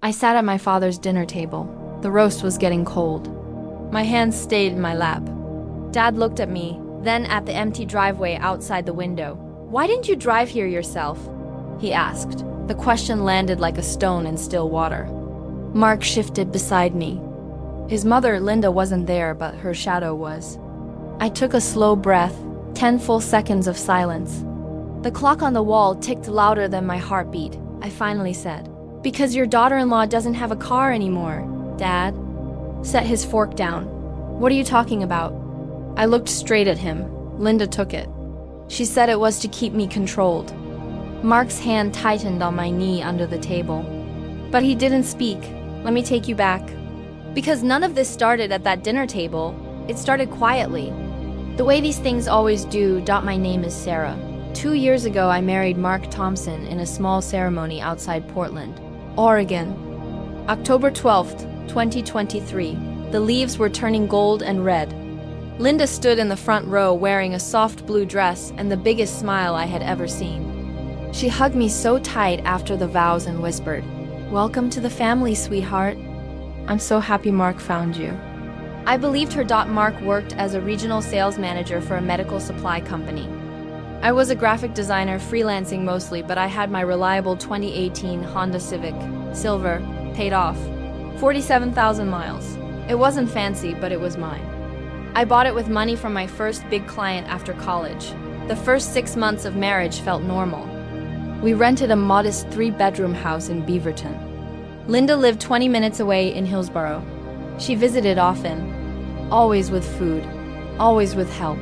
I sat at my father's dinner table. The roast was getting cold. My hands stayed in my lap. Dad looked at me, then at the empty driveway outside the window. "Why didn't you drive here yourself?" he asked. The question landed like a stone in still water. Mark shifted beside me. His mother, Linda, wasn't there, but her shadow was. I took a slow breath, 10 full seconds of silence. The clock on the wall ticked louder than my heartbeat. I finally said, "Because your daughter-in-law doesn't have a car anymore." Dad set his fork down. "What are you talking about?" I looked straight at him. Linda took it. She said it was to keep me controlled. Mark's hand tightened on my knee under the table. But he didn't speak. "Let me take you back." Because none of this started at that dinner table. It started quietly. The way these things always do. My name is Sarah. 2 years ago, I married Mark Thompson in a small ceremony outside Portland, Oregon. October 12th, 2023. The leaves were turning gold and red. Linda stood in the front row wearing a soft blue dress and the biggest smile I had ever seen. She hugged me so tight after the vows and whispered, "Welcome to the family, sweetheart. I'm so happy Mark found you." I believed her. Mark worked as a regional sales manager for a medical supply company. I was a graphic designer, freelancing mostly, but I had my reliable 2018 Honda Civic, silver, paid off. 47,000 miles. It wasn't fancy, but it was mine. I bought it with money from my first big client after college. The first 6 months of marriage felt normal. We rented a modest 3-bedroom house in Beaverton. Linda lived 20 minutes away in Hillsborough. She visited often, always with food, always with help.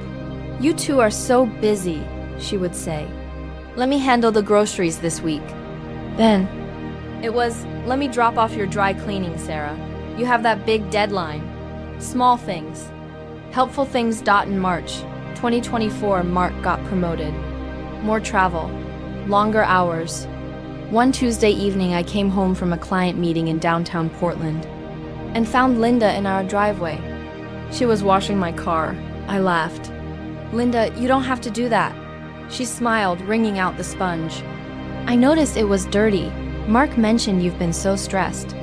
"You two are so busy," she would say. "Let me handle the groceries this week." Then it was, "Let me drop off your dry cleaning, Sarah. You have that big deadline." Small things. Helpful things. In March 2024, Mark got promoted. More travel, longer hours. One Tuesday evening, I came home from a client meeting in downtown Portland and found Linda in our driveway. She was washing my car. I laughed. "Linda, you don't have to do that." She smiled, wringing out the sponge. "I noticed it was dirty. Mark mentioned you've been so stressed.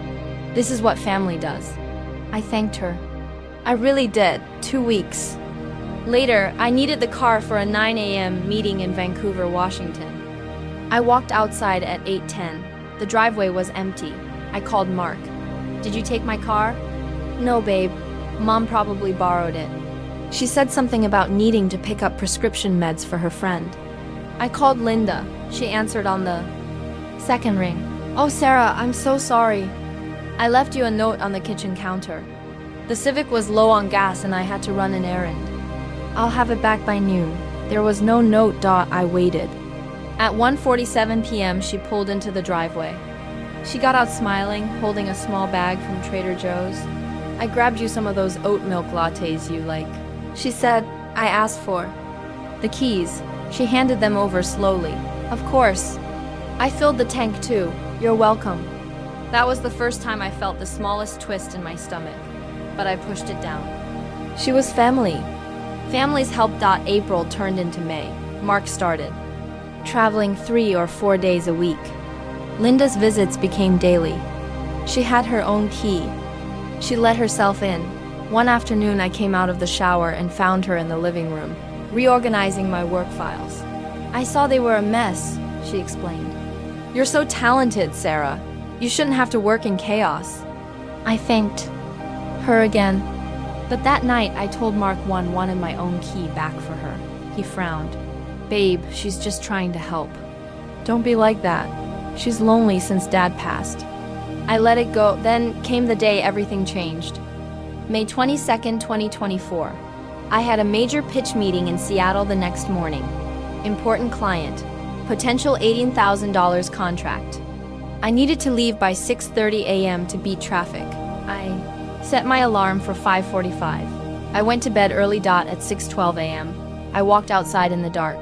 This is what family does." I thanked her. I really did. 2 weeks later, I needed the car for a 9 a.m. meeting in Vancouver, Washington. I walked outside at 8:10. The driveway was empty. I called Mark. "Did you take my car?" "No, babe. Mom probably borrowed it." She said something about needing to pick up prescription meds for her friend. I called Linda. She answered on the second ring. "Oh, Sarah, I'm so sorry. I left you a note on the kitchen counter. The Civic was low on gas and I had to run an errand. I'll have it back by noon." There was no note. I waited. At 1:47 p.m., she pulled into the driveway. She got out smiling, holding a small bag from Trader Joe's. "I grabbed you some of those oat milk lattes you like," she said. I asked for the keys. She handed them over slowly. "Of course. I filled the tank too. You're welcome." That was the first time I felt the smallest twist in my stomach, but I pushed it down. She was family. Families helped. April turned into May. Mark started traveling 3 or 4 days a week. Linda's visits became daily. She had her own key. She let herself in. One afternoon, I came out of the shower and found her in the living room, reorganizing my work files. "I saw they were a mess," she explained. "You're so talented, Sarah. You shouldn't have to work in chaos." I thanked her again. But that night, I told Mark wanted my own key back for her. He frowned. "Babe, she's just trying to help. Don't be like that. She's lonely since Dad passed." I let it go. Then came the day everything changed. May 22nd, 2024. I had a major pitch meeting in Seattle the next morning. Important client. Potential $18,000 contract. I needed to leave by 6:30 a.m. to beat traffic. I set my alarm for 5:45. I went to bed early. At 6:12 a.m. I walked outside in the dark.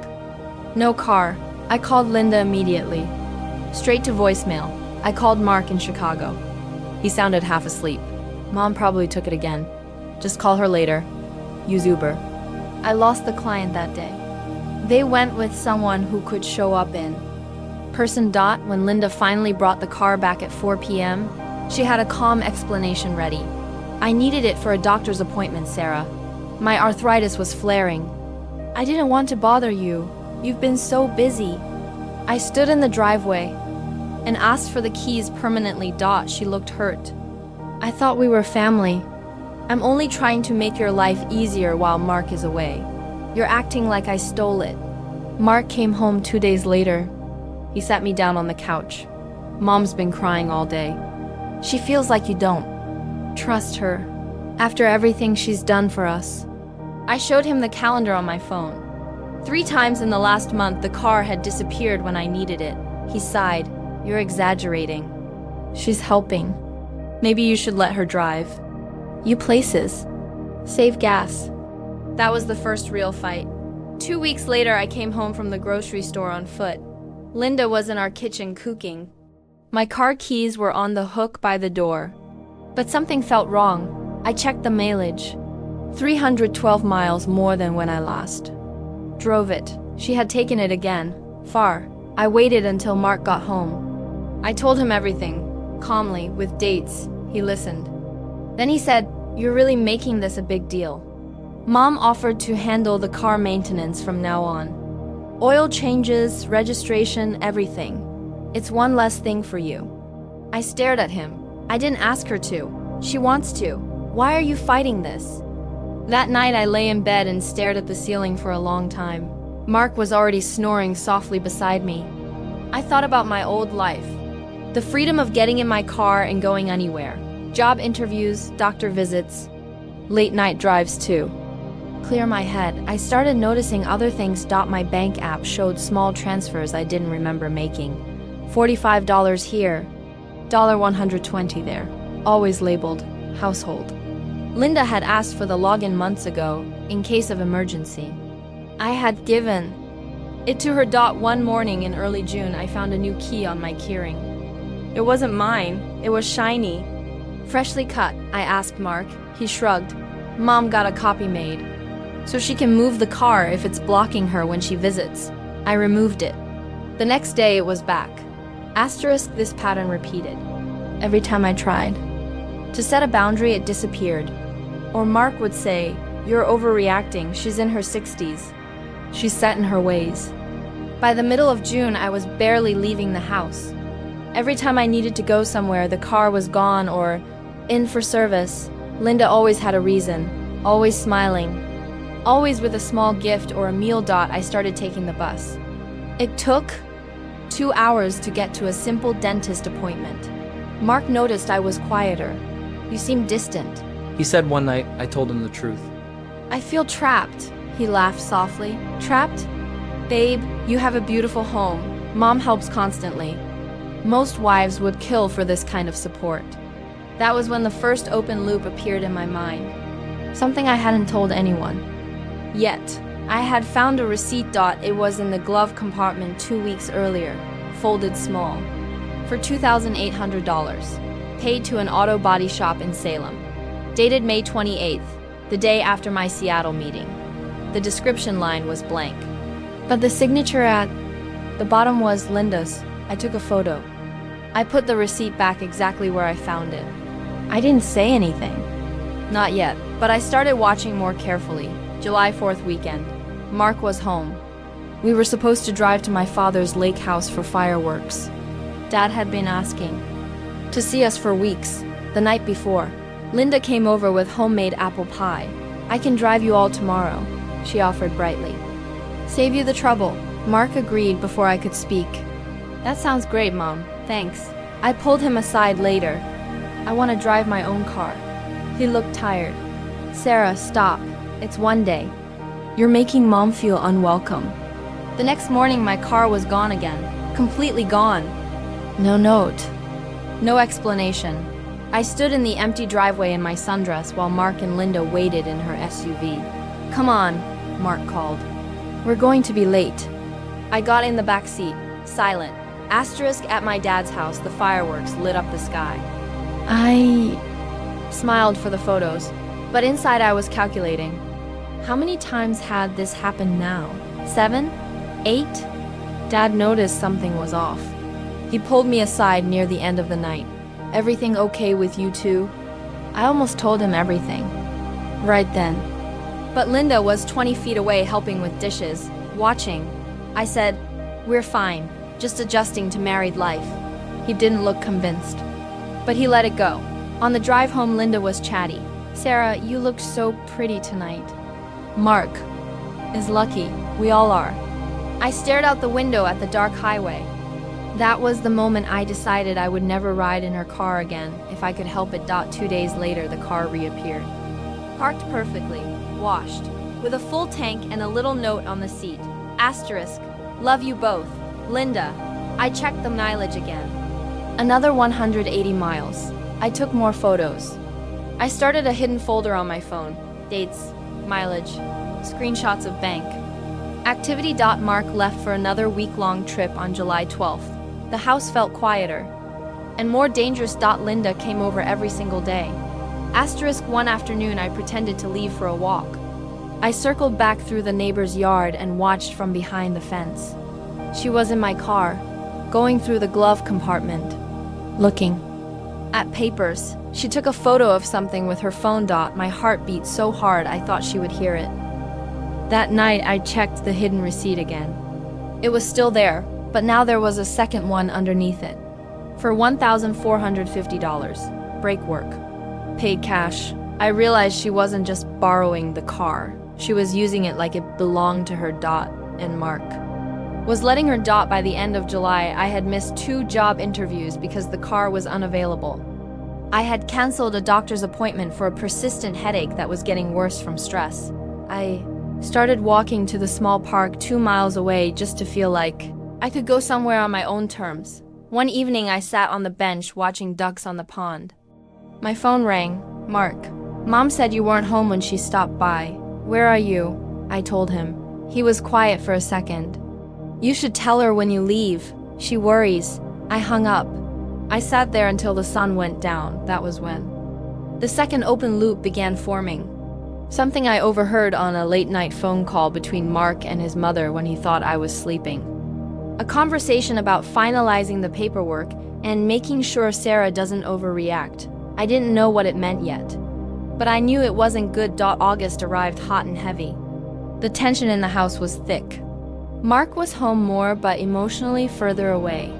No car. I called Linda immediately. Straight to voicemail. I called Mark in Chicago. He sounded half asleep. "Mom probably took it again. Just call her later. Use Uber." I lost the client that day. They went with someone who could show up in person. When Linda finally brought the car back at 4 p.m., She had a calm explanation ready. I needed it for a doctor's appointment, Sarah. My arthritis was flaring. I didn't want to bother you. You've been so busy. I stood in the driveway and asked for the keys permanently. She looked hurt. I thought we were family. I'm only trying to make your life easier while Mark is away. You're acting like I stole it. Mark came home 2 days later. He sat me down on the couch. Mom's been crying all day. She feels like you don't trust her after everything she's done for us. I showed him the calendar on my phone. 3 times in the last month, the car had disappeared when I needed it. He sighed. You're exaggerating. She's helping. Maybe you should let her drive. You places. Save gas. That was the first real fight. 2 weeks later, I came home from the grocery store on foot. Linda was in our kitchen cooking. My car keys were on the hook by the door. But something felt wrong. I checked the mileage. 312 miles more than when I last drove it. She had taken it again. Far. I waited until Mark got home. I told him everything, calmly, with dates. He listened. Then he said, "You're really making this a big deal." Mom offered to handle the car maintenance from now on. Oil changes, registration, everything. It's one less thing for you. I stared at him. I didn't ask her to. She wants to. Why are you fighting this? That night I lay in bed and stared at the ceiling for a long time. Mark was already snoring softly beside me. I thought about my old life. The freedom of getting in my car and going anywhere. Job interviews, doctor visits, late night drives too. Clear my head. I started noticing other things. My bank app showed small transfers I didn't remember making. $45 here, $120 there. Always labeled household. Linda had asked for the login months ago, in case of emergency. I had given it to her. One morning in early June, I found a new key on my keyring. It wasn't mine. It was shiny. Freshly cut, I asked Mark. He shrugged. Mom got a copy made, so she can move the car if it's blocking her when she visits. I removed it. The next day it was back. Asterisk, this pattern repeated. Every time I tried to set a boundary, it disappeared. Or Mark would say, "You're overreacting, she's in her 60s. She's set in her ways." By the middle of June, I was barely leaving the house. Every time I needed to go somewhere, the car was gone or in for service. Linda always had a reason, always smiling, always with a small gift or a meal. I started taking the bus. It took 2 hours to get to a simple dentist appointment. Mark noticed I was quieter. You seemed distant. He said one night I told him the truth. I feel trapped. He laughed softly. Trapped? Babe, you have a beautiful home. Mom helps constantly. Most wives would kill for this kind of support. That was when the first open loop appeared in my mind. Something I hadn't told anyone yet. I had found a receipt. It was in the glove compartment 2 weeks earlier, folded small, for $2,800, paid to an auto body shop in Salem. Dated May 28th, the day after my Seattle meeting. The description line was blank, but the signature at the bottom was Linda's. I took a photo. I put the receipt back exactly where I found it. I didn't say anything. Not yet, but I started watching more carefully. July 4th weekend. Mark was home. We were supposed to drive to my father's lake house for fireworks. Dad had been asking to see us for weeks. The night before, Linda came over with homemade apple pie. "I can drive you all tomorrow," she offered brightly. "Save you the trouble." Mark agreed before I could speak. "That sounds great, Mom. Thanks." I pulled him aside later. "I want to drive my own car." He looked tired. "Sarah, stop. It's one day. You're making Mom feel unwelcome." The next morning, my car was gone again. Completely gone. No note. No explanation. I stood in the empty driveway in my sundress while Mark and Linda waited in her SUV. "Come on," Mark called. "We're going to be late." I got in the back seat, silent. Asterisk, at my dad's house, the fireworks lit up the sky. I smiled for the photos, but inside I was calculating. How many times had this happened now? 7? 8? Dad noticed something was off. He pulled me aside near the end of the night. Everything okay with you two? I almost told him everything. Right then. But Linda was 20 feet away helping with dishes, watching. I said, "We're fine, just adjusting to married life." He didn't look convinced. But he let it go. On the drive home, Linda was chatty. "Sarah, you looked so pretty tonight." Mark is lucky. We all are. I stared out the window at the dark highway. That was the moment I decided I would never ride in her car again if I could help it. 2 days later, the car reappeared. Parked perfectly, washed, with a full tank and a little note on the seat. Asterisk, love you both, Linda. I checked the mileage again. Another 180 miles. I took more photos. I started a hidden folder on my phone. Dates, mileage, screenshots of bank. Activity. Mark left for another week-long trip on July 12th. The house felt quieter and more dangerous. Linda came over every single day. Asterisk, one afternoon I pretended to leave for a walk. I circled back through the neighbor's yard and watched from behind the fence. She was in my car, going through the glove compartment, looking at papers. She took a photo of something with her phone. My heart beat so hard I thought she would hear it. That night I checked the hidden receipt again. It was still there, but now there was a second one underneath it. For $1,450. Brake work. Paid cash. I realized she wasn't just borrowing the car. She was using it like it belonged to her. And Mark was letting her. By the end of July, I had missed 2 job interviews because the car was unavailable. I had canceled a doctor's appointment for a persistent headache that was getting worse from stress. I started walking to the small park 2 miles away just to feel like I could go somewhere on my own terms. One evening I sat on the bench watching ducks on the pond. My phone rang. "Mark, Mom said you weren't home when she stopped by. Where are you?" I told him. He was quiet for a second. "You should tell her when you leave. She worries." I hung up. I sat there until the sun went down. That was when the second open loop began forming. Something I overheard on a late-night phone call between Mark and his mother when he thought I was sleeping. A conversation about finalizing the paperwork and making sure Sarah doesn't overreact. I didn't know what it meant yet, but I knew it wasn't good. August arrived hot and heavy. The tension in the house was thick. Mark was home more, but emotionally further away.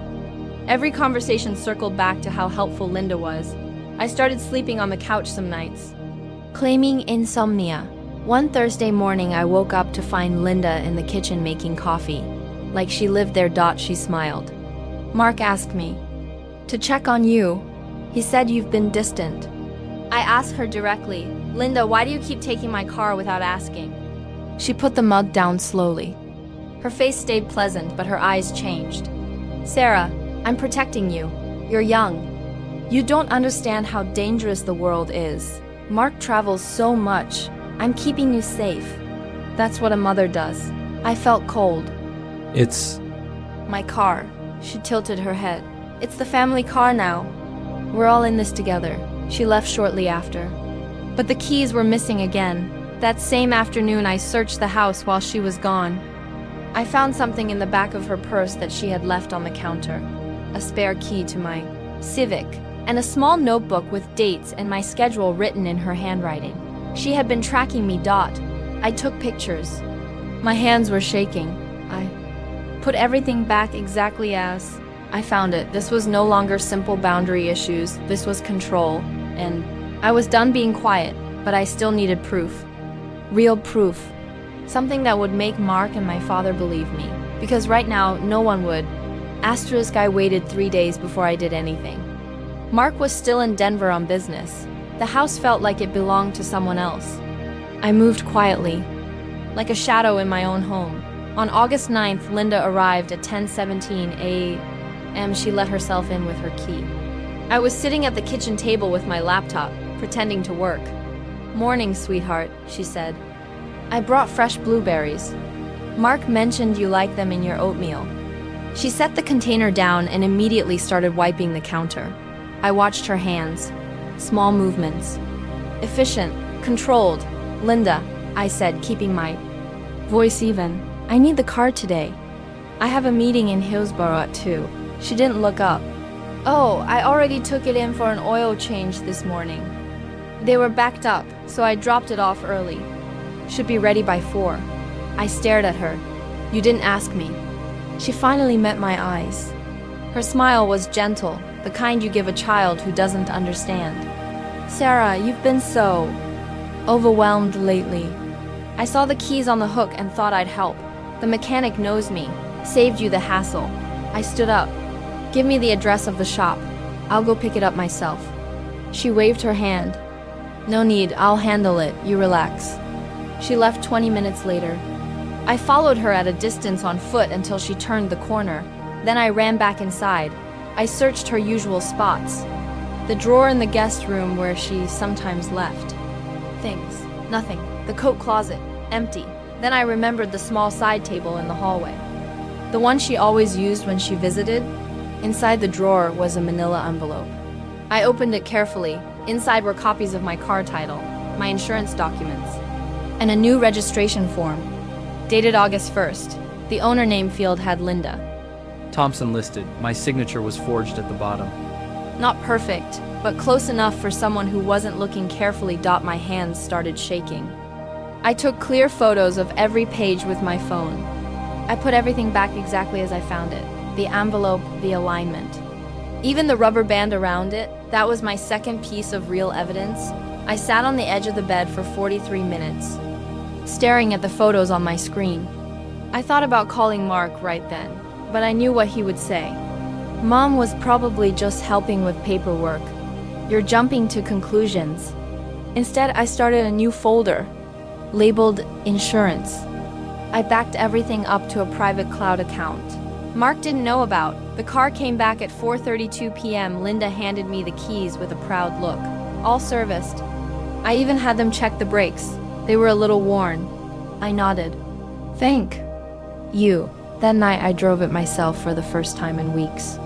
Every conversation circled back to how helpful Linda was. I started sleeping on the couch some nights, claiming insomnia. One Thursday morning, I woke up to find Linda in the kitchen making coffee. Like she lived there. She smiled. "Mark asked me to check on you. He said you've been distant." I asked her directly, "Linda, why do you keep taking my car without asking?" She put the mug down slowly. Her face stayed pleasant, but her eyes changed. "Sarah, I'm protecting you. You're young. You don't understand how dangerous the world is. Mark travels so much. I'm keeping you safe. That's what a mother does." I felt cold. It's "My car." She tilted her head. "It's the family car now. We're all in this together." She left shortly after. But the keys were missing again. That same afternoon, I searched the house while she was gone. I found something in the back of her purse that she had left on the counter. A spare key to my Civic, and a small notebook with dates and my schedule written in her handwriting. She had been tracking me. I took pictures. My hands were shaking. I put everything back exactly as I found it. This was no longer simple boundary issues. This was control. And I was done being quiet, but I still needed proof. Real proof. Something that would make Mark and my father believe me. Because right now, no one would. Asterisk, I waited 3 days before I did anything. Mark was still in Denver on business. The house felt like it belonged to someone else. I moved quietly, like a shadow in my own home. On August 9th, Linda arrived at 10:17 a.m. She let herself in with her key. I was sitting at the kitchen table with my laptop, pretending to work. "Morning, sweetheart," she said. "I brought fresh blueberries. Mark mentioned you like them in your oatmeal." She set the container down and immediately started wiping the counter. I watched her hands. Small movements. Efficient, controlled. "Linda," I said, keeping my voice even. "I need the car today. I have a meeting in Hillsborough at 2. She didn't look up. Oh, I already took it in for an oil change this morning. They were backed up, so I dropped it off early. Should be ready by 4. I stared at her. You didn't ask me. She finally met my eyes. Her smile was gentle, the kind you give a child who doesn't understand. Sarah, you've been so overwhelmed lately. I saw the keys on the hook and thought I'd help. The mechanic knows me. Saved you the hassle. I stood up. Give me the address of the shop. I'll go pick it up myself. She waved her hand. No need, I'll handle it. You relax. She left 20 minutes later. I followed her at a distance on foot until she turned the corner. Then I ran back inside. I searched her usual spots. The drawer in the guest room where she sometimes left. Things. Nothing. The coat closet. Empty. Then I remembered the small side table in the hallway. The one she always used when she visited. Inside the drawer was a manila envelope. I opened it carefully. Inside were copies of my car title, my insurance documents, and a new registration form. Dated August 1st. The owner name field had Linda. Thompson listed. My signature was forged at the bottom. Not perfect, but close enough for someone who wasn't looking carefully. My hands started shaking. I took clear photos of every page with my phone. I put everything back exactly as I found it. The envelope, the alignment. Even the rubber band around it, that was my second piece of real evidence. I sat on the edge of the bed for 43 minutes, staring at the photos on my screen. I thought about calling Mark right then, but I knew what he would say. Mom was probably just helping with paperwork. You're jumping to conclusions. Instead, I started a new folder, labeled Insurance. I backed everything up to a private cloud account. Mark didn't know about. The car came back at 4:32 p.m. Linda handed me the keys with a proud look. All serviced. I even had them check the brakes. They were a little worn. I nodded. Thank you. That night I drove it myself for the first time in weeks.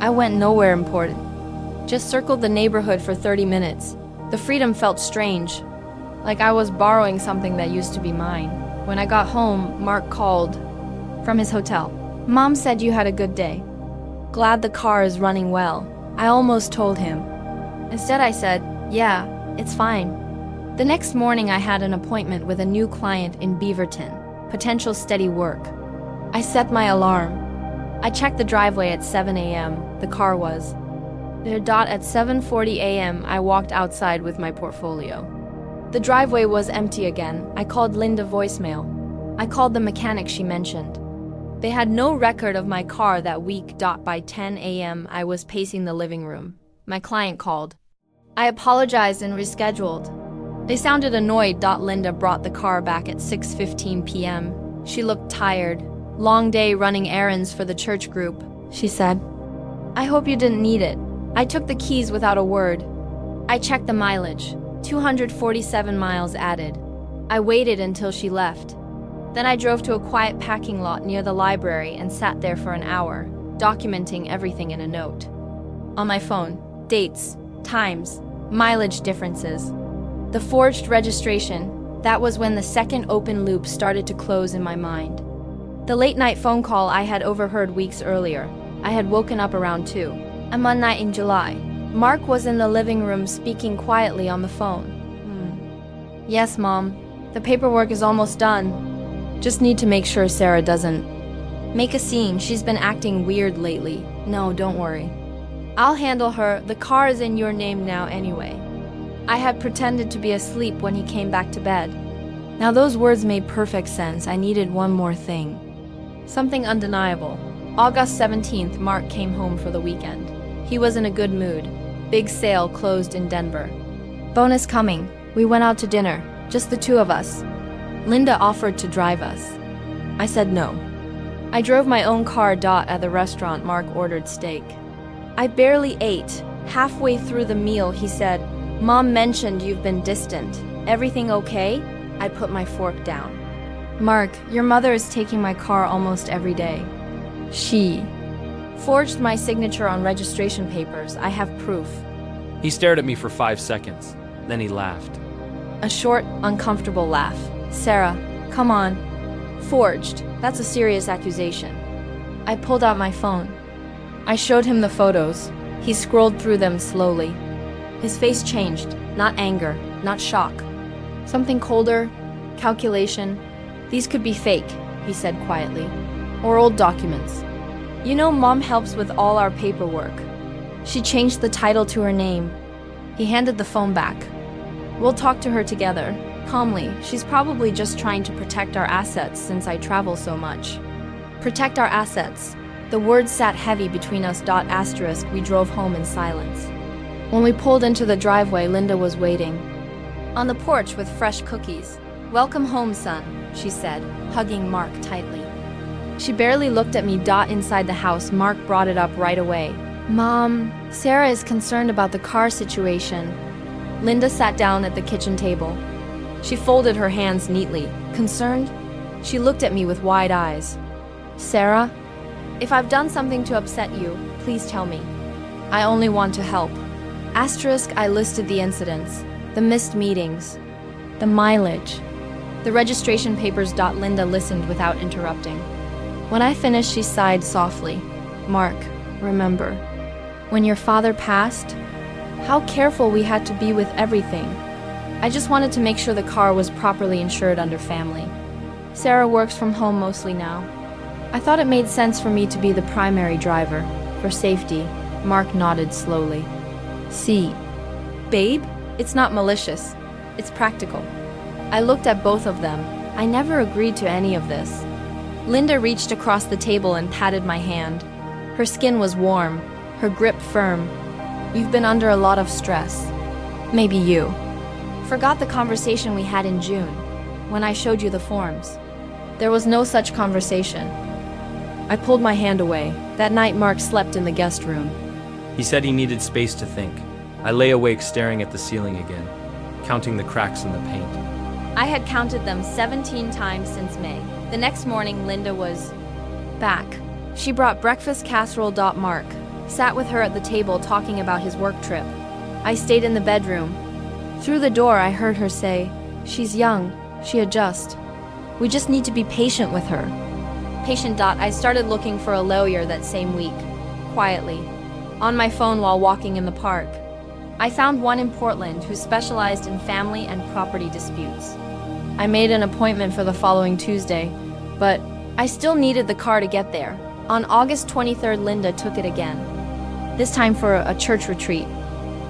I went nowhere important. Just circled the neighborhood for 30 minutes. The freedom felt strange, like I was borrowing something that used to be mine. When I got home, Mark called from his hotel. Mom said you had a good day. Glad the car is running well. I almost told him. Instead I said, yeah, it's fine. The next morning I had an appointment with a new client in Beaverton. Potential steady work. I set my alarm. I checked the driveway at 7 a.m. The car was. At 7:40 a.m. I walked outside with my portfolio. The driveway was empty again. I called Linda voicemail. I called the mechanic she mentioned. They had no record of my car that week. By 10 a.m. I was pacing the living room. My client called. I apologized and rescheduled. They sounded annoyed. Linda brought the car back at 6:15 p.m. She looked tired. Long day running errands for the church group, she said. I hope you didn't need it. I took the keys without a word. I checked the mileage. 247 miles added. I waited until she left. Then I drove to a quiet parking lot near the library and sat there for an hour, documenting everything in a note. On my phone, dates, times, mileage differences. The forged registration, that was when the second open loop started to close in my mind. The late-night phone call I had overheard weeks earlier. I had woken up around 2. And one night in July, Mark was in the living room speaking quietly on the phone. Yes, Mom. The paperwork is almost done. Just need to make sure Sarah doesn't make a scene. She's been acting weird lately. No, don't worry. I'll handle her. The car is in your name now anyway. I had pretended to be asleep when he came back to bed. Now those words made perfect sense. I needed one more thing. Something undeniable. August 17th, Mark came home for the weekend. He was in a good mood. Big sale closed in Denver. Bonus coming. We went out to dinner, just the two of us. Linda offered to drive us. I said no. I drove my own car. At the restaurant, Mark ordered steak. I barely ate. Halfway through the meal, he said, Mom mentioned you've been distant. Everything okay? I put my fork down. Mark, your mother is taking my car almost every day. She forged my signature on registration papers. I have proof. He stared at me for 5 seconds. Then he laughed. A short, uncomfortable laugh. Sarah, come on. Forged. That's a serious accusation. I pulled out my phone. I showed him the photos. He scrolled through them slowly. His face changed, not anger, not shock. Something colder, calculation. These could be fake, he said quietly, or old documents. You know, Mom helps with all our paperwork. She changed the title to her name. He handed the phone back. We'll talk to her together, calmly. She's probably just trying to protect our assets since I travel so much. Protect our assets. The words sat heavy between us. We drove home in silence. When we pulled into the driveway, Linda was waiting. On the porch with fresh cookies. Welcome home, son, she said, hugging Mark tightly. She barely looked at me. Inside the house, Mark brought it up right away. Mom, Sarah is concerned about the car situation. Linda sat down at the kitchen table. She folded her hands neatly. Concerned? She looked at me with wide eyes. Sarah, if I've done something to upset you, please tell me. I only want to help. I listed the incidents, the missed meetings, the mileage, the registration papers. Linda listened without interrupting. When I finished, she sighed softly. Mark, remember, when your father passed, how careful we had to be with everything. I just wanted to make sure the car was properly insured under family. Sarah works from home mostly now. I thought it made sense for me to be the primary driver, for safety. Mark nodded slowly. See, babe, it's not malicious. It's practical. I looked at both of them. I never agreed to any of this. Linda reached across the table and patted my hand. Her skin was warm, her grip firm. You've been under a lot of stress. Maybe you. Forgot the conversation we had in June, when I showed you the forms. There was no such conversation. I pulled my hand away. That night, Mark slept in the guest room. He said he needed space to think. I lay awake staring at the ceiling again, counting the cracks in the paint. I had counted them 17 times since May. The next morning, Linda was back. She brought breakfast casserole. Mark sat with her at the table talking about his work trip. I stayed in the bedroom. Through the door, I heard her say, "She's young, she adjusts. We just need to be patient with her." Patient. I started looking for a lawyer that same week, quietly, on my phone while walking in the park. I found one in Portland who specialized in family and property disputes. I made an appointment for the following Tuesday, but I still needed the car to get there. On August 23rd, Linda took it again, this time for a church retreat.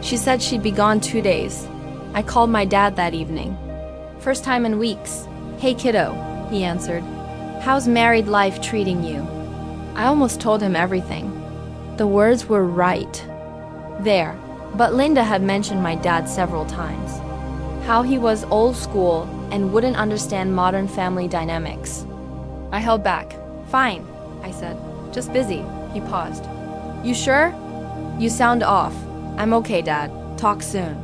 She said she'd be gone 2 days. I called my dad that evening. First time in weeks. "Hey kiddo," he answered. "How's married life treating you?" I almost told him everything. The words were right there, but Linda had mentioned my dad several times. How he was old school and wouldn't understand modern family dynamics. I held back. "Fine," I said. "Just busy." He paused. "You sure? You sound off." "I'm okay, Dad. Talk soon."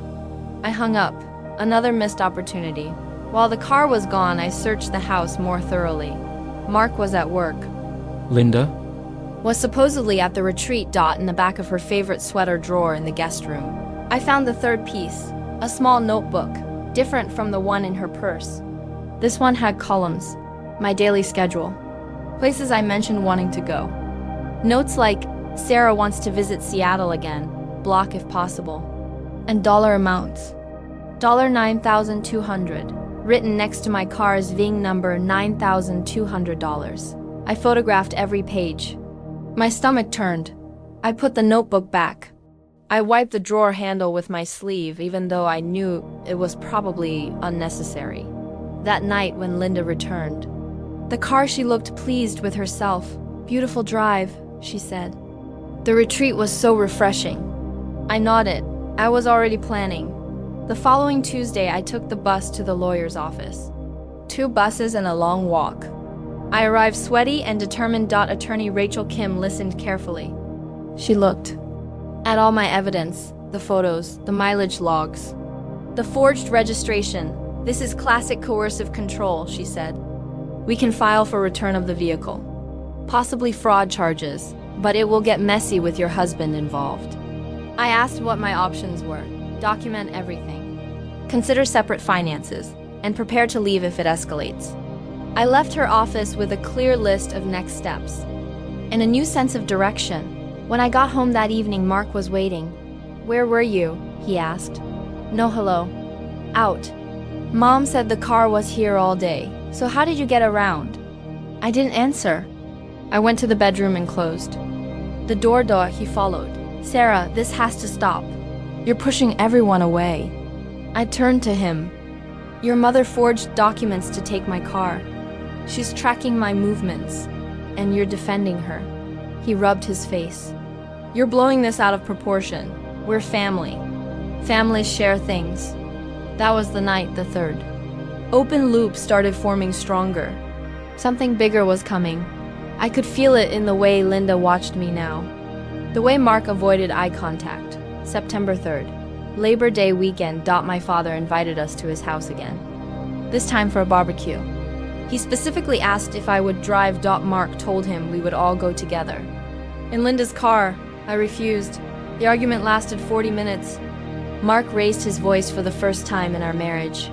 I hung up. Another missed opportunity. While the car was gone, I searched the house more thoroughly. Mark was at work. Linda? Was supposedly at the retreat. In the back of her favorite sweater drawer in the guest room. I found the third piece, a small notebook, different from the one in her purse. This one had columns, my daily schedule, places I mentioned wanting to go. Notes like, Sarah wants to visit Seattle again, block if possible. And dollar amounts. $9,200, written next to my car's VIN number $9,200. I photographed every page. My stomach turned. I put the notebook back. I wiped the drawer handle with my sleeve, even though I knew it was probably unnecessary. That night when Linda returned. The car, she looked pleased with herself. "Beautiful drive," she said. The retreat was so refreshing. I nodded. I was already planning. The following Tuesday, I took the bus to the lawyer's office. 2 buses and a long walk. I arrived sweaty and determined. Attorney Rachel Kim listened carefully. She looked at all my evidence, the photos, the mileage logs, the forged registration. "This is classic coercive control," she said. "We can file for return of the vehicle. Possibly fraud charges, but it will get messy with your husband involved." I asked what my options were. Document everything. Consider separate finances, and prepare to leave if it escalates. I left her office with a clear list of next steps and a new sense of direction. When I got home that evening, Mark was waiting. "Where were you?" he asked. "No hello." "Out." "Mom said the car was here all day. So how did you get around?" I didn't answer. I went to the bedroom and closed the door. He followed. "Sarah, this has to stop. You're pushing everyone away." I turned to him. "Your mother forged documents to take my car. She's tracking my movements, and you're defending her." He rubbed his face. "You're blowing this out of proportion. We're family. Families share things." That was the night, the third. Open loop started forming stronger. Something bigger was coming. I could feel it in the way Linda watched me now. The way Mark avoided eye contact. September 3rd. Labor Day weekend. My father invited us to his house again. This time for a barbecue. He specifically asked if I would drive. Mark told him we would all go together. In Linda's car, I refused. The argument lasted 40 minutes. Mark raised his voice for the first time in our marriage.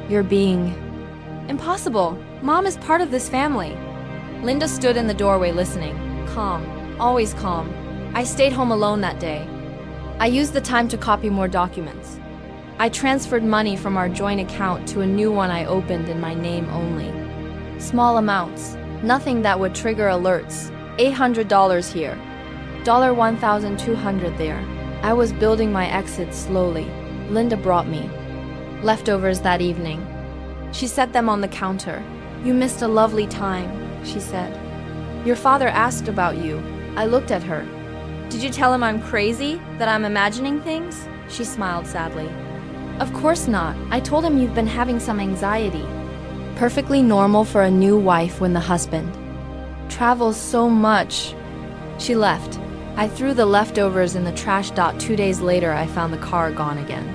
"You're being impossible. Mom is part of this family." Linda stood in the doorway listening, calm, always calm. I stayed home alone that day. I used the time to copy more documents. I transferred money from our joint account to a new one I opened in my name only. Small amounts, nothing that would trigger alerts. $800 here, $1,200 there. I was building my exit slowly. Linda brought me leftovers that evening. She set them on the counter. "You missed a lovely time," she said. "Your father asked about you." I looked at her. "Did you tell him I'm crazy? That I'm imagining things?" She smiled sadly. "Of course not. I told him you've been having some anxiety." Perfectly normal for a new wife when the husband travels so much. She left. I threw the leftovers in the trash. 2 days later, I found the car gone again.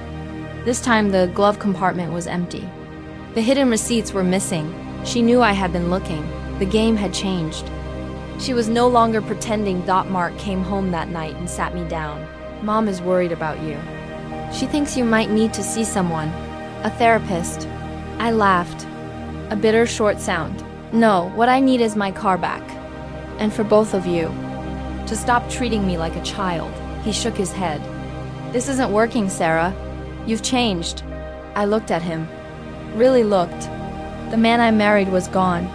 This time, the glove compartment was empty. The hidden receipts were missing. She knew I had been looking. The game had changed. She was no longer pretending. Mark came home that night and sat me down. "Mom is worried about you. She thinks you might need to see someone, a therapist." I laughed. A bitter, short sound. "No, what I need is my car back. And for both of you, to stop treating me like a child." He shook his head. "This isn't working, Sarah. You've changed." I looked at him. Really looked. The man I married was gone.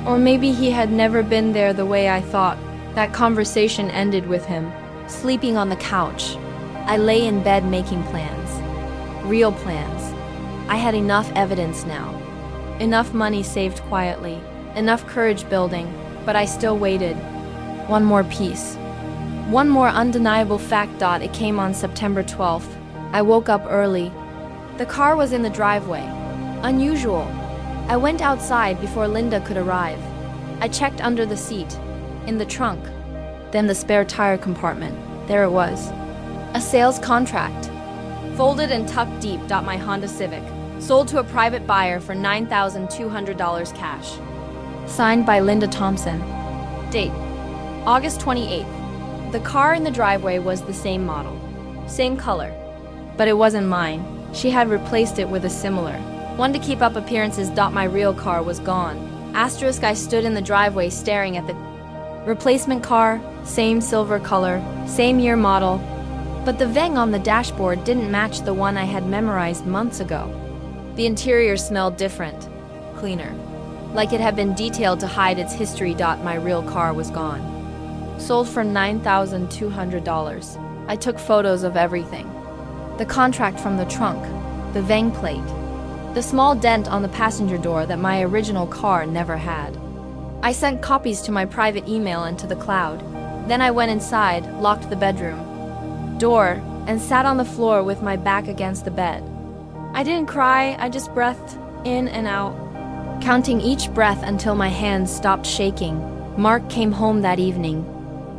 Or maybe he had never been there the way I thought. That conversation ended with him sleeping on the couch. I lay in bed making plans. Real plans. I had enough evidence now. Enough money saved quietly. Enough courage building. But I still waited. One more piece. One more undeniable fact. It came on September 12th. I woke up early. The car was in the driveway. Unusual. I went outside before Linda could arrive. I checked under the seat, in the trunk, then the spare tire compartment. There it was. A sales contract. Folded and tucked deep. My Honda Civic. Sold to a private buyer for $9,200 cash. Signed by Linda Thompson. Date: August 28th. The car in the driveway was the same model, same color, but it wasn't mine. She had replaced it with a similar one to keep up appearances. My real car was gone. Asterisk. I stood in the driveway staring at the replacement car, same silver color, same year model, but the VIN on the dashboard didn't match the one I had memorized months ago. The interior smelled different, cleaner, like it had been detailed to hide its history. My real car was gone. Sold for $9,200. I took photos of everything. The contract from the trunk, the VIN plate, the small dent on the passenger door that my original car never had. I sent copies to my private email and to the cloud. Then I went inside, locked the bedroom door, and sat on the floor with my back against the bed. I didn't cry, I just breathed in and out, counting each breath until my hands stopped shaking. Mark came home that evening.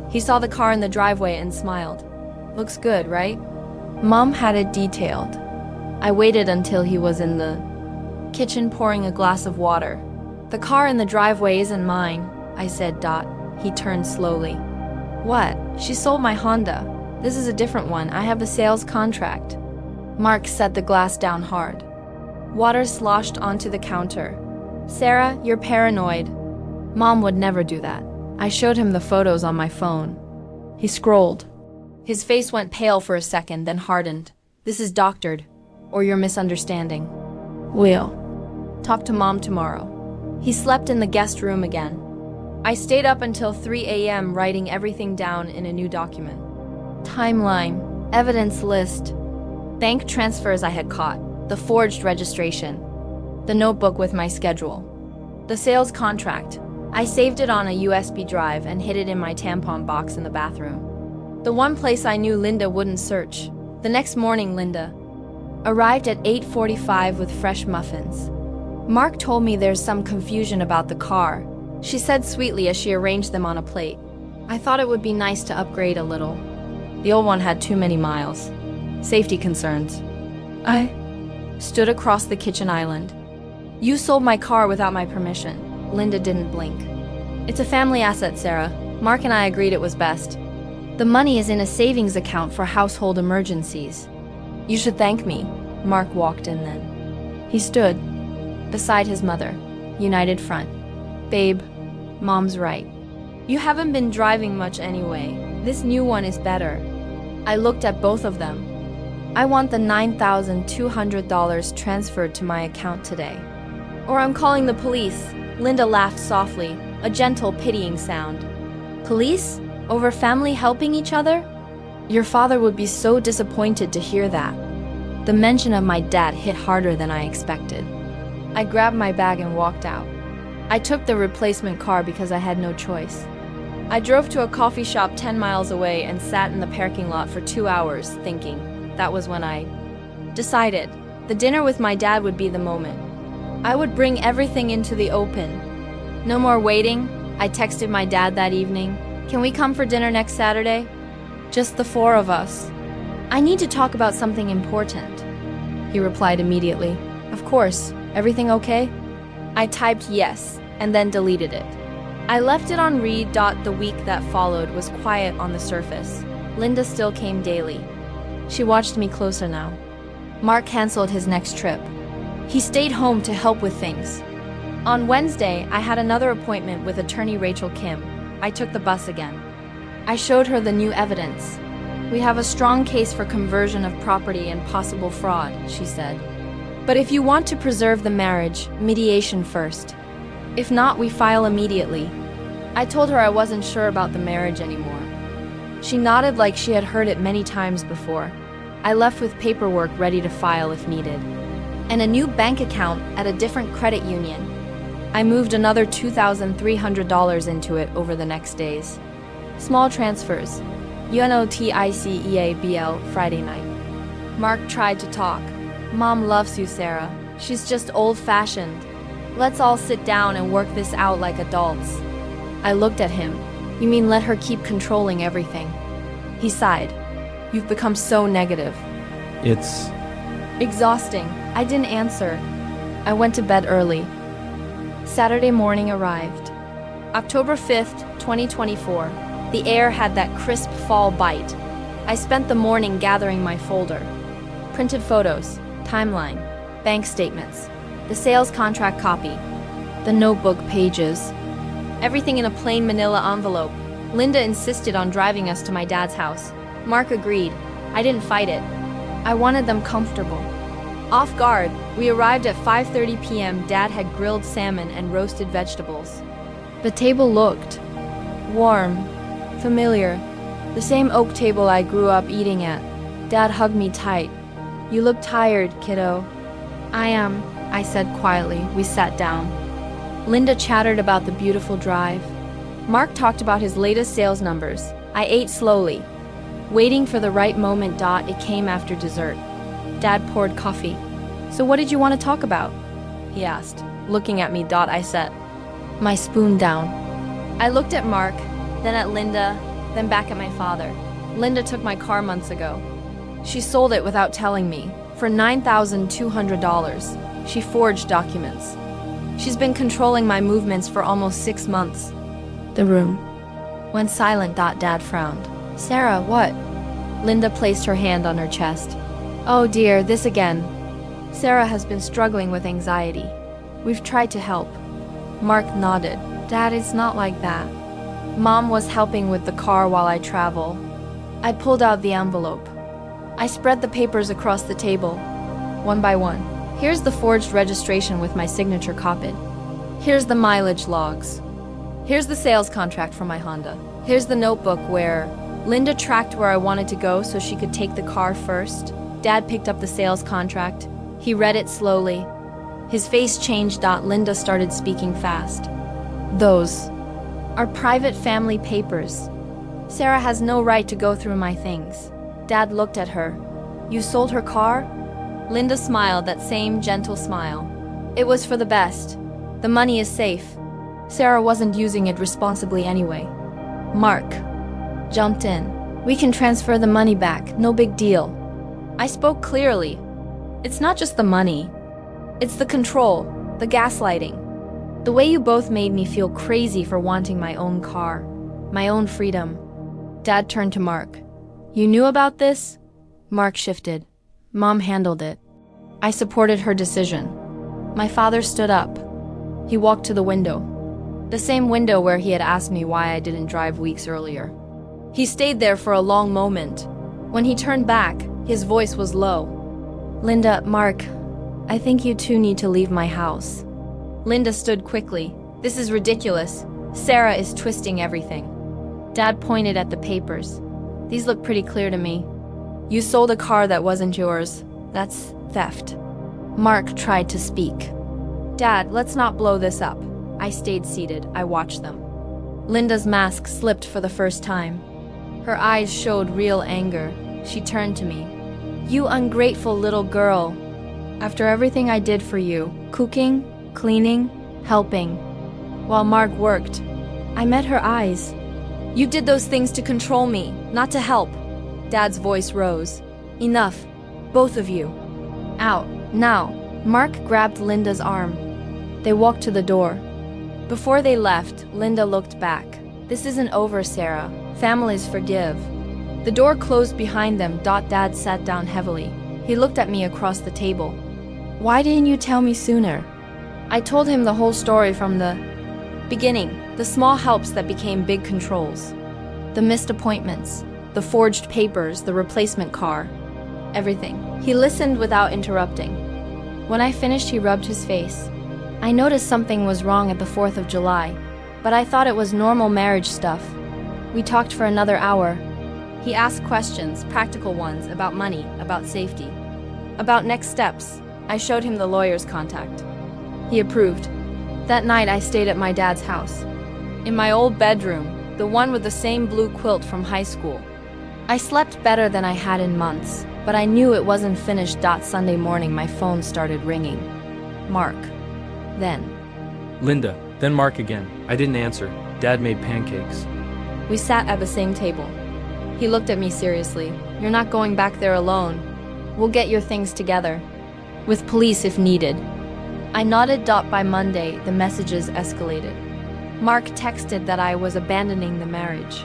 He saw the car in the driveway and smiled. "Looks good, right?" Mom had it detailed. I waited until he was in the kitchen pouring a glass of water. "The car in the driveway isn't mine," I said. He turned slowly. "What?" "She sold my Honda. This is a different one. I have a sales contract." Mark set the glass down hard. Water sloshed onto the counter. "Sarah, you're paranoid. Mom would never do that." I showed him the photos on my phone. He scrolled. His face went pale for a second, then hardened. This is doctored, or you're misunderstanding. Will. Talk to Mom tomorrow. He slept in the guest room again. I stayed up until 3 a.m. writing everything down in a new document. Timeline, evidence list, bank transfers I had caught, the forged registration, the notebook with my schedule, the sales contract. I saved it on a USB drive and hid it in my tampon box in the bathroom. The one place I knew Linda wouldn't search. The next morning, Linda arrived at 8:45 with fresh muffins. Mark told me there's some confusion about the car, she said sweetly as she arranged them on a plate. I thought it would be nice to upgrade a little. The old one had too many miles. Safety concerns. I stood across the kitchen island. You sold my car without my permission. Linda didn't blink. It's a family asset, Sarah. Mark and I agreed it was best. The money is in a savings account for household emergencies. You should thank me. Mark walked in then. He stood beside his mother, united front. Babe, Mom's right. You haven't been driving much anyway. This new one is better. I looked at both of them. I want the $9,200 transferred to my account today. Or I'm calling the police. Linda laughed softly, a gentle, pitying sound. Police? Over family helping each other? Your father would be so disappointed to hear that. The mention of my dad hit harder than I expected. I grabbed my bag and walked out. I took the replacement car because I had no choice. I drove to a coffee shop 10 miles away and sat in the parking lot for 2 hours, thinking. That was when I decided the dinner with my dad would be the moment. I would bring everything into the open. No more waiting. I texted my dad that evening. Can we come for dinner next Saturday? Just the 4 of us. I need to talk about something important. He replied immediately. Of course. Everything okay? I typed yes, and then deleted it. I left it on read. The week that followed was quiet on the surface. Linda still came daily. She watched me closer now. Mark canceled his next trip. He stayed home to help with things. On Wednesday, I had another appointment with attorney Rachel Kim. I took the bus again. I showed her the new evidence. We have a strong case for conversion of property and possible fraud, she said. But if you want to preserve the marriage, mediation first. If not, we file immediately. I told her I wasn't sure about the marriage anymore. She nodded like she had heard it many times before. I left with paperwork ready to file if needed. And a new bank account at a different credit union. I moved another $2,300 into it over the next days. Small transfers. UNOTICEABL Friday night. Mark tried to talk. Mom loves you, Sarah. She's just old-fashioned. Let's all sit down and work this out like adults. I looked at him. You mean let her keep controlling everything? He sighed. You've become so negative. It's exhausting. I didn't answer. I went to bed early. Saturday morning arrived. October 5th, 2024. The air had that crisp fall bite. I spent the morning gathering my folder. Printed photos, timeline, bank statements, the sales contract copy, the notebook pages. Everything in a plain manila envelope. Linda insisted on driving us to my dad's house. Mark agreed. I didn't fight it. I wanted them comfortable. Off guard, we arrived at 5:30 p.m. Dad had grilled salmon and roasted vegetables. The table looked warm, familiar. The same oak table I grew up eating at. Dad hugged me tight. You look tired, kiddo. I am, I said quietly. We sat down. Linda chattered about the beautiful drive. Mark talked about his latest sales numbers. I ate slowly, waiting for the right moment. It came after dessert. Dad poured coffee. So what did you want to talk about? He asked, looking at me. I set my spoon down. I looked at Mark, then at Linda, then back at my father. Linda took my car months ago. She sold it without telling me, for $9,200. She forged documents. She's been controlling my movements for almost 6 months. The room went silent. Dad frowned. Sarah, what? Linda placed her hand on her chest. Oh dear, this again. Sarah has been struggling with anxiety. We've tried to help. Mark nodded. Dad, it's not like that. Mom was helping with the car while I travel. I pulled out the envelope. I spread the papers across the table, one by one. Here's the forged registration with my signature copied. Here's the mileage logs. Here's the sales contract for my Honda. Here's the notebook where Linda tracked where I wanted to go so she could take the car first. Dad picked up the sales contract. He read it slowly. His face changed. Linda started speaking fast. Those are private family papers. Sarah has no right to go through my things. Dad looked at her. You sold her car? Linda smiled, that same gentle smile. It was for the best. The money is safe. Sarah wasn't using it responsibly anyway. Mark jumped in. We can transfer the money back, no big deal. I spoke clearly. It's not just the money. It's the control, the gaslighting. The way you both made me feel crazy for wanting my own car, my own freedom. Dad turned to Mark. You knew about this? Mark shifted. Mom handled it. I supported her decision. My father stood up. He walked to the window. The same window where he had asked me why I didn't drive weeks earlier. He stayed there for a long moment. When he turned back, his voice was low. Linda, Mark, I think you two need to leave my house. Linda stood quickly. This is ridiculous. Sarah is twisting everything. Dad pointed at the papers. These look pretty clear to me. You sold a car that wasn't yours. That's theft. Mark tried to speak. Dad, let's not blow this up. I stayed seated. I watched them. Linda's mask slipped for the first time. Her eyes showed real anger. She turned to me. You ungrateful little girl. After everything I did for you, cooking, cleaning, helping, while Mark worked, I met her eyes. You did those things to control me, not to help. Dad's voice rose. Enough. Both of you. Out. Now. Mark grabbed Linda's arm. They walked to the door. Before they left, Linda looked back. This isn't over, Sarah. Families forgive. The door closed behind them. Dad sat down heavily. He looked at me across the table. Why didn't you tell me sooner? I told him the whole story from the beginning. The small helps that became big controls. The missed appointments, the forged papers, the replacement car. Everything. He listened without interrupting. When I finished, he rubbed his face. I noticed something was wrong at the 4th of July, but I thought it was normal marriage stuff. We talked for another hour. He asked questions, practical ones, about money, about safety, about next steps. I showed him the lawyer's contact. He approved. That night I stayed at my dad's house. In my old bedroom, the one with the same blue quilt from high school. I slept better than I had in months, but I knew it wasn't finished. Sunday morning my phone started ringing. Mark. Then. Linda, then Mark again. I didn't answer. Dad made pancakes. We sat at the same table. He looked at me seriously. You're not going back there alone. We'll get your things together. With police if needed. I nodded. By Monday, the messages escalated. Mark texted that I was abandoning the marriage.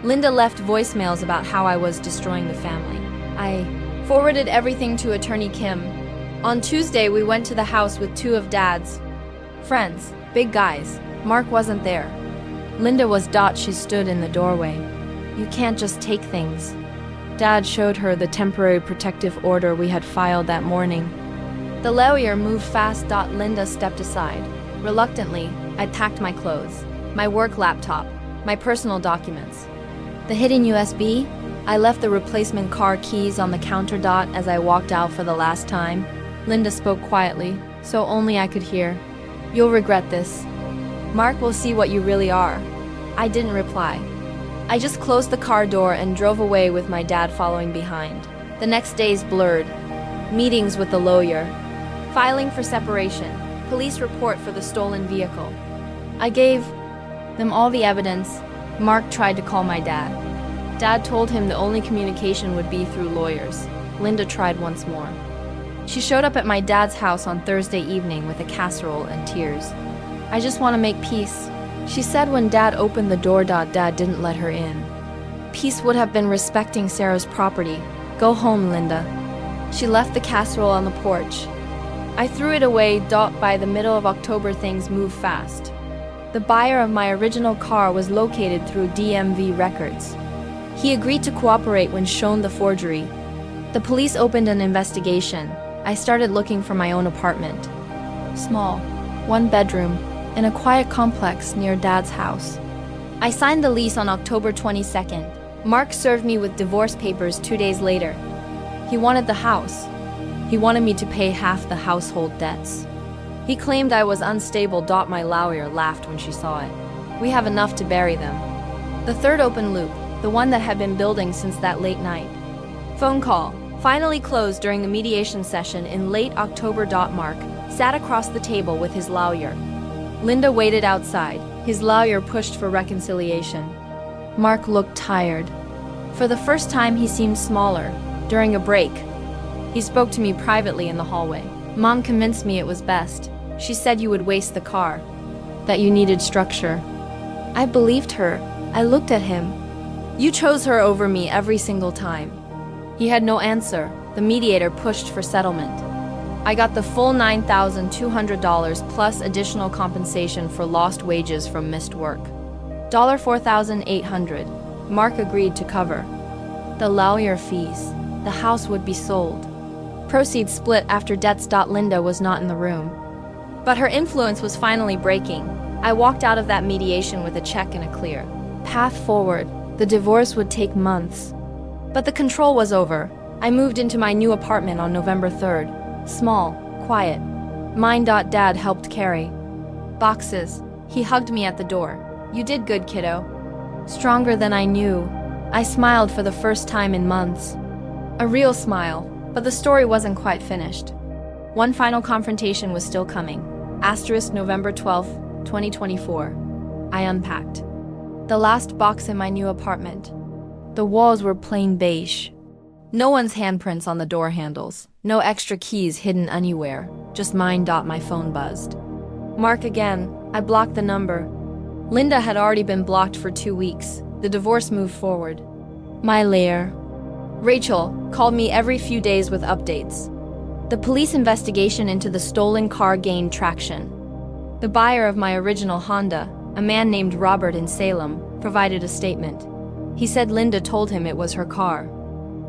Linda left voicemails about how I was destroying the family. I forwarded everything to Attorney Kim. On Tuesday, we went to the house with two of Dad's friends, big guys. Mark wasn't there. Linda was. She stood in the doorway. You can't just take things. Dad showed her the temporary protective order we had filed that morning. The lawyer moved fast. Linda stepped aside. Reluctantly, I packed my clothes, my work laptop, my personal documents. The hidden USB? I left the replacement car keys on the counter. As I walked out for the last time, Linda spoke quietly, so only I could hear. You'll regret this. Mark will see what you really are. I didn't reply. I just closed the car door and drove away with my dad following behind. The next days blurred. Meetings with the lawyer. Filing for separation. Police report for the stolen vehicle. I gave them all the evidence. Mark tried to call my dad. Dad told him the only communication would be through lawyers. Linda tried once more. She showed up at my dad's house on Thursday evening with a casserole and tears. I just want to make peace, she said when Dad opened the door. Dad didn't let her in. Peace would have been respecting Sarah's property. Go home, Linda. She left the casserole on the porch. I threw it away. By the middle of October, things moved fast. The buyer of my original car was located through DMV records. He agreed to cooperate when shown the forgery. The police opened an investigation. I started looking for my own apartment. Small, 1 bedroom, in a quiet complex near Dad's house. I signed the lease on October 22nd. Mark served me with divorce papers 2 days later. He wanted the house. He wanted me to pay half the household debts. He claimed I was unstable. My lawyer laughed when she saw it. We have enough to bury them. The third open loop, the one that had been building since that late night. Phone call, finally closed during the mediation session in late October. Mark sat across the table with his lawyer. Linda waited outside. His lawyer pushed for reconciliation. Mark looked tired. For the first time, he seemed smaller. During a break, he spoke to me privately in the hallway. Mom convinced me it was best. She said you would waste the car, that you needed structure. I believed her. I looked at him. You chose her over me every single time. He had no answer. The mediator pushed for settlement. I got the full $9,200 plus additional compensation for lost wages from missed work. $4,800. Mark agreed to cover. The lawyer fees. The house would be sold. Proceeds split after debts. Linda was not in the room. But her influence was finally breaking. I walked out of that mediation with a check and a clear path forward. The divorce would take months. But the control was over. I moved into my new apartment on November 3rd. Small, quiet. Mine. Dad helped carry boxes. He hugged me at the door. You did good, kiddo. Stronger than I knew. I smiled for the first time in months. A real smile, but the story wasn't quite finished. One final confrontation was still coming. November 12th, 2024. I unpacked the last box in my new apartment. The walls were plain beige. No one's handprints on the door handles. No extra keys hidden anywhere. Just mine. My phone buzzed. Mark again. I blocked the number. Linda had already been blocked for 2 weeks. The divorce moved forward. My lair. Rachel called me every few days with updates. The police investigation into the stolen car gained traction. The buyer of my original Honda, a man named Robert in Salem, provided a statement. He said Linda told him it was her car.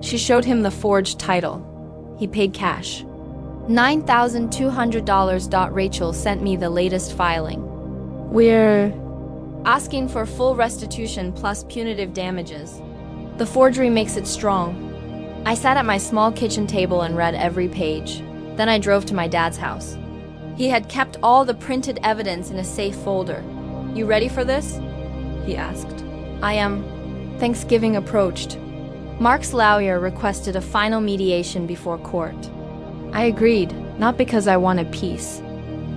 She showed him the forged title. He paid cash. $9,200. Rachel sent me the latest filing. We're asking for full restitution plus punitive damages. The forgery makes it strong. I sat at my small kitchen table and read every page. Then I drove to my dad's house. He had kept all the printed evidence in a safe folder. You ready for this? He asked. I am. Thanksgiving approached. Mark's lawyer requested a final mediation before court. I agreed, not because I wanted peace,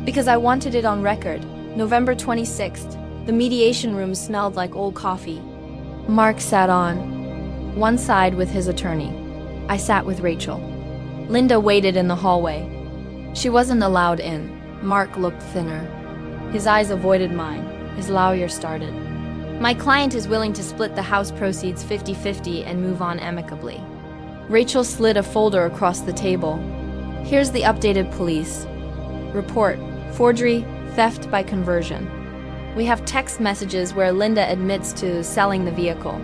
because I wanted it on record. November 26th, the mediation room smelled like old coffee. Mark sat on one side with his attorney. I sat with Rachel. Linda waited in the hallway. She wasn't allowed in. Mark looked thinner. His eyes avoided mine. His lawyer started. My client is willing to split the house proceeds 50-50 and move on amicably. Rachel slid a folder across the table. Here's the updated police report. Forgery, theft by conversion. We have text messages where Linda admits to selling the vehicle.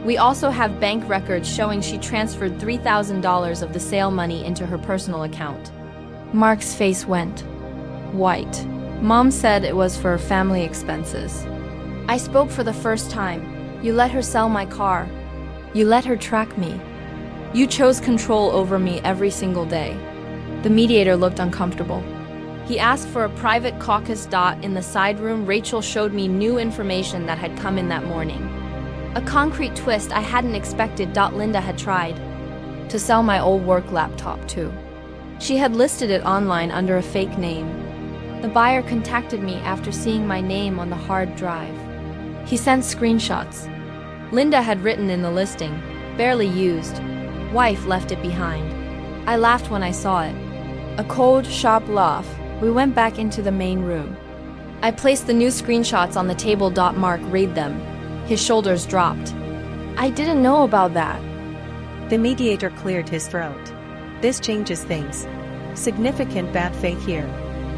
We also have bank records showing she transferred $3,000 of the sale money into her personal account. Mark's face went white. Mom said it was for family expenses. I spoke for the first time. You let her sell my car. You let her track me. You chose control over me every single day. The mediator looked uncomfortable. He asked for a private caucus. In the side room, Rachel showed me new information that had come in that morning. A concrete twist I hadn't expected. Linda had tried to sell my old work laptop too. She had listed it online under a fake name. The buyer contacted me after seeing my name on the hard drive. He sent screenshots. Linda had written in the listing, barely used. Wife left it behind. I laughed when I saw it. A cold, sharp laugh. We went back into the main room. I placed the new screenshots on the table. Mark read them. His shoulders dropped. I didn't know about that. The mediator cleared his throat. This changes things. Significant bad faith here.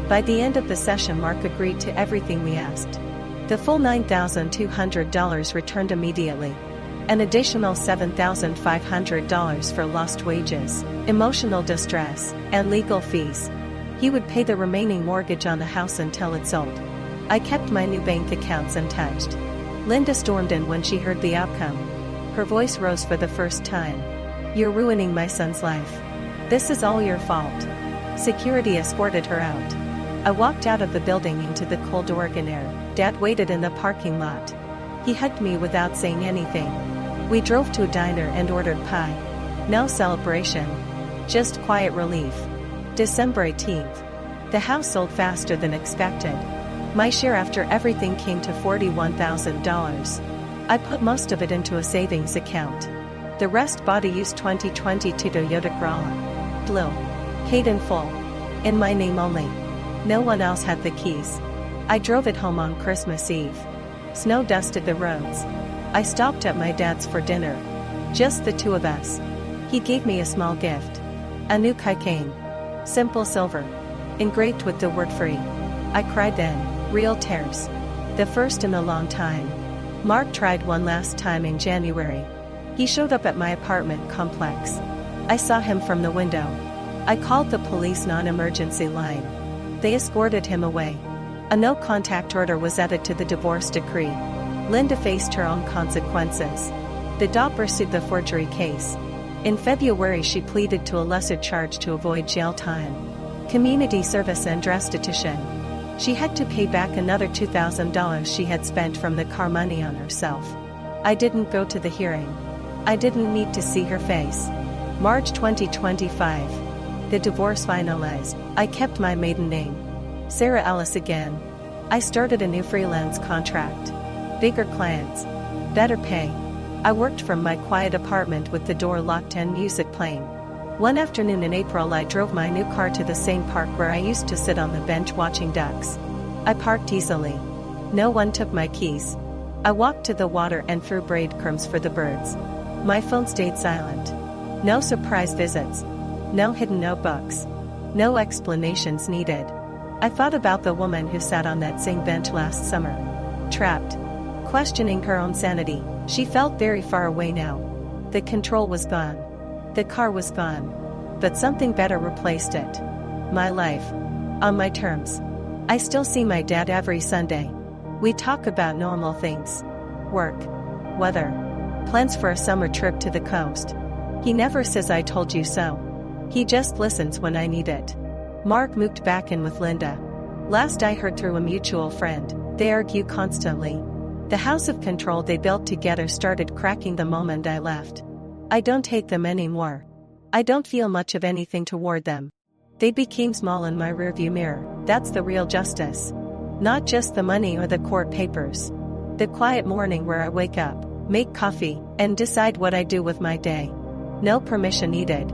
By the end of the session, Mark agreed to everything we asked. The full $9,200 returned immediately. An additional $7,500 for lost wages, emotional distress, and legal fees. He would pay the remaining mortgage on the house until it sold. I kept my new bank accounts untouched. Linda stormed in when she heard the outcome. Her voice rose for the first time. "You're ruining my son's life. This is all your fault." Security escorted her out. I walked out of the building into the cold Oregon air. Dad waited in the parking lot. He hugged me without saying anything. We drove to a diner and ordered pie. No celebration. Just quiet relief. December 18th. The house sold faster than expected. My share after everything came to $41,000. I put most of it into a savings account. The rest bought a used 2022 Toyota Corolla. Blue. Paid in full. In my name only. No one else had the keys. I drove it home on Christmas Eve. Snow dusted the roads. I stopped at my dad's for dinner. Just the two of us. He gave me a small gift. A new Cayenne. Simple silver. Engraved with the word free. I cried then. Real tears. The first in a long time. Mark tried one last time in January. He showed up at my apartment complex. I saw him from the window. I called the police non-emergency line. They escorted him away. A no-contact order was added to the divorce decree. Linda faced her own consequences. The DA pursued the forgery case. In February she pleaded to a lesser charge to avoid jail time. Community service and restitution. She had to pay back another $2,000 she had spent from the car money on herself. I didn't go to the hearing. I didn't need to see her face. March 2025. The divorce finalized. I kept my maiden name. Sarah Ellis again. I started a new freelance contract. Bigger clients. Better pay. I worked from my quiet apartment with the door locked and music playing. One afternoon in April I drove my new car to the same park where I used to sit on the bench watching ducks. I parked easily. No one took my keys. I walked to the water and threw breadcrumbs for the birds. My phone stayed silent. No surprise visits. No hidden notebooks. No explanations needed. I thought about the woman who sat on that same bench last summer. Trapped. Questioning her own sanity. She felt very far away now. The control was gone. The car was gone. But something better replaced it. My life. On my terms. I still see my dad every Sunday. We talk about normal things. Work. Weather. Plans for a summer trip to the coast. He never says I told you so. He just listens when I need it. Mark moved back in with Linda. Last I heard through a mutual friend, they argue constantly. The house of control they built together started cracking the moment I left. I don't hate them anymore. I don't feel much of anything toward them. They became small in my rearview mirror. That's the real justice. Not just the money or the court papers. The quiet morning where I wake up, make coffee, and decide what I do with my day. No permission needed.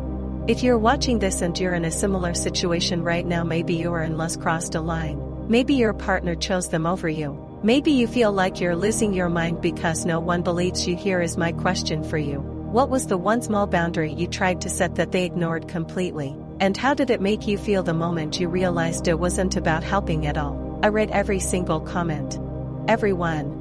If you're watching this and you're in a similar situation right now, maybe you're in lust crossed a line. Maybe your partner chose them over you. Maybe you feel like you're losing your mind because no one believes you. Here is my question for you. What was the one small boundary you tried to set that they ignored completely? And how did it make you feel the moment you realized it wasn't about helping at all? I read every single comment. Everyone.